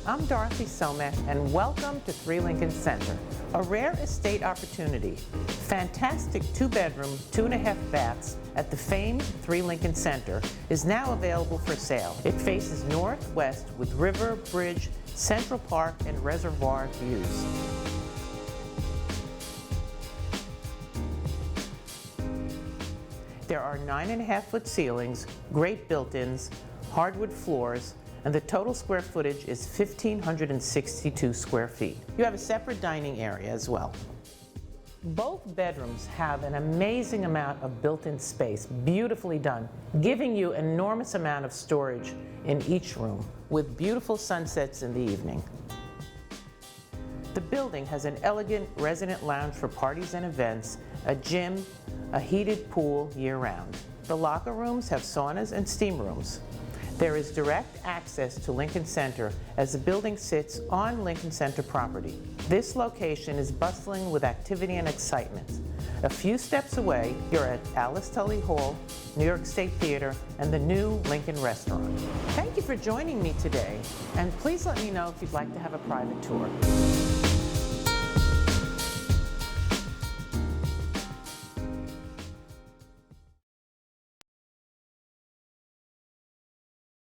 I'm Dorothy Somek, and welcome to 3 Lincoln Center, a rare estate opportunity. Fantastic 2-bedroom, 2.5 baths at the famed 3 Lincoln Center is now available for sale. It faces northwest with river, bridge, Central Park, and reservoir views. There are 9.5-foot ceilings, great built-ins, hardwood floors, and the total square footage is 1,562 square feet. You have a separate dining area as well. Both bedrooms have an amazing amount of built-in space, beautifully done, giving you an enormous amount of storage in each room, with beautiful sunsets in the evening. The building has an elegant resident lounge for parties and events, a gym, a heated pool year-round. The locker rooms have saunas and steam rooms. There is direct access to Lincoln Center as the building sits on Lincoln Center property. This location is bustling with activity and excitement. A few steps away, you're at Alice Tully Hall, New York State Theater, and the new Lincoln Restaurant. Thank you for joining me today, and please let me know if you'd like to have a private tour.